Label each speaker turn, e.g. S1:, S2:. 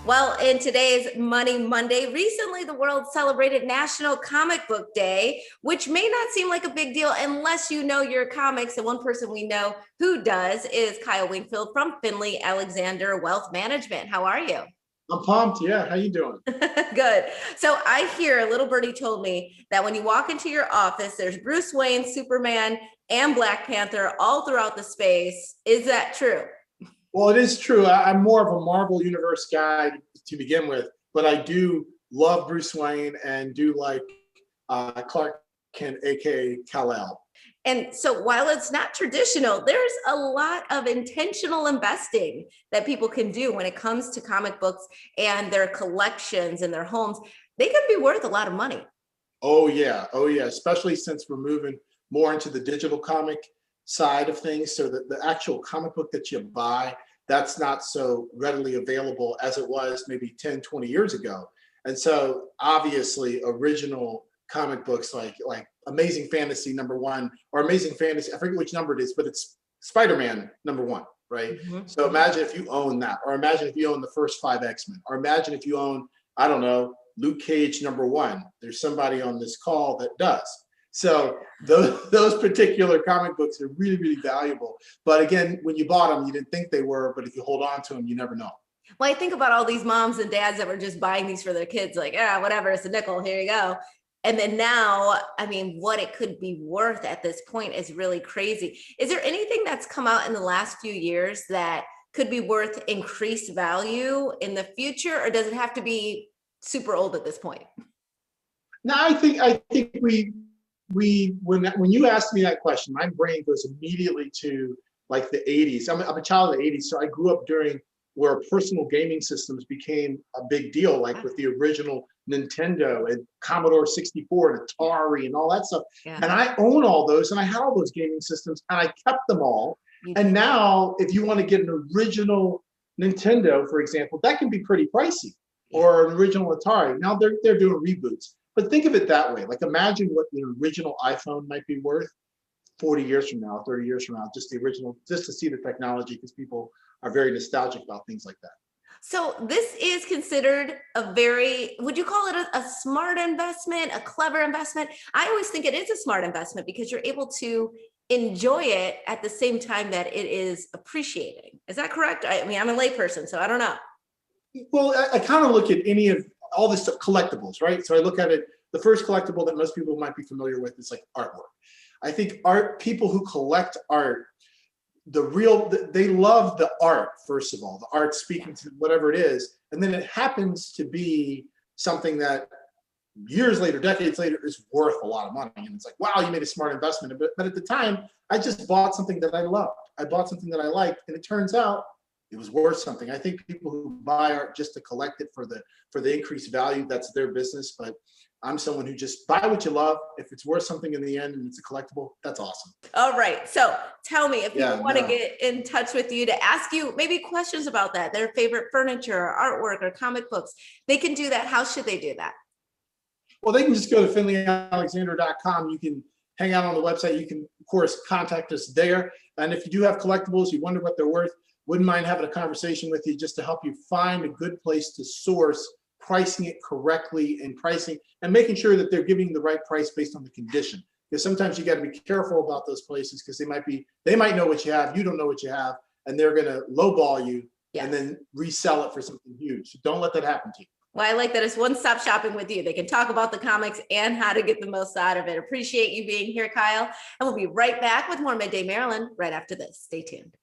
S1: Well, in today's Money Monday, recently the world celebrated National Comic Book Day, which may not seem like a big deal unless you know your comics. And one person we know who does is Kyle Wingfield from Finley Alexander Wealth Management. How are you?
S2: I'm pumped. Yeah. How you doing?
S1: Good. So I hear a little birdie told me that when you walk into your office, there's Bruce Wayne, Superman, and Black Panther all throughout the space. Is that true?
S2: Well, it is true. I'm more of a Marvel Universe guy to begin with, but I do love Bruce Wayne and do like Clark Kent, aka Kal-El.
S1: And so while it's not traditional, there's a lot of intentional investing that people can do when it comes to comic books and their collections and their homes. They could be worth a lot of money.
S2: Oh yeah, oh yeah. Especially since we're moving more into the digital comic side of things, so that the actual comic book that you buy, that's not so readily available as it was maybe 10, 20 years ago. And so obviously original comic books like Amazing Fantasy #1 or Amazing Fantasy, I forget which number it is, but it's Spider-Man #1, right?
S1: Mhm.
S2: So imagine if you own that, or imagine if you own the first 5 X-Men, or imagine if you own, I don't know, Luke Cage #1. There's somebody on this call that does. So those particular comic books are really, really valuable. But again, when you bought them, you didn't think they were, but if you hold on to them, you never know.
S1: Well, I think about all these moms and dads that were just buying these for their kids, like, ah, whatever, it's a nickel, here you go. And then now, I mean, what it could be worth at this point is really crazy. Is there anything that's come out in the last few years that could be worth increased value in the future, or does it have to be super old at this point?
S2: Now, I think we when you asked me that question, my brain goes immediately to like the 80s. I'm a child of the 80s, so I grew up during where personal gaming systems became a big deal, like with the original Nintendo and Commodore 64 and Atari and all that stuff.
S1: Yeah.
S2: And I own all those, and I had all those gaming systems, and I kept them all. And now, if you want to get an original Nintendo, for example, that can be pretty pricey, or an original Atari. Now they're doing reboots. But think of it that way. Like imagine what the original iPhone might be worth 40 years from now, 30 years from now, just the original, just to see the technology, because people are very nostalgic about things like that.
S1: So this is considered a very, would you call it a smart investment, a clever investment? I always think it is a smart investment because you're able to enjoy it at the same time that it is appreciating. Is that correct? I mean, I'm a layperson, so I don't know.
S2: Well, I kind of look at any of all this stuff, collectibles, right? So I look at it, the first collectible that most people might be familiar with is like artwork. I think people who collect art, they love the art, first of all, the art speaking to whatever it is. And then it happens to be something that years later, decades later, is worth a lot of money. And it's like, wow, you made a smart investment. But at the time, I just bought something that I loved. I bought something that I liked, and it turns out it was worth something. I think people who buy art just to collect it for the increased value, that's their business. But I'm someone who just buy what you love. If it's worth something in the end and it's a collectible, that's awesome.
S1: All right. So tell me if people want to
S2: no.
S1: get in touch with you to ask you maybe questions about that, their favorite furniture, or artwork, or comic books, they can do that. How should they do that?
S2: Well, they can just go to finleyalexander.com. You can hang out on the website. You can, of course, contact us there. And if you do have collectibles, you wonder what they're worth, wouldn't mind having a conversation with you just to help you find a good place to source, pricing it correctly, and pricing and making sure that they're giving the right price based on the condition. Because sometimes you got to be careful about those places, because they might know what you have, you don't know what you have, and they're going to lowball you and then resell it for something huge. So don't let that happen to you.
S1: Well, I like that it's one-stop shopping with you. They can talk about the comics and how to get the most out of it. Appreciate you being here, Kyle. And we'll be right back with more Midday Maryland right after this. Stay tuned.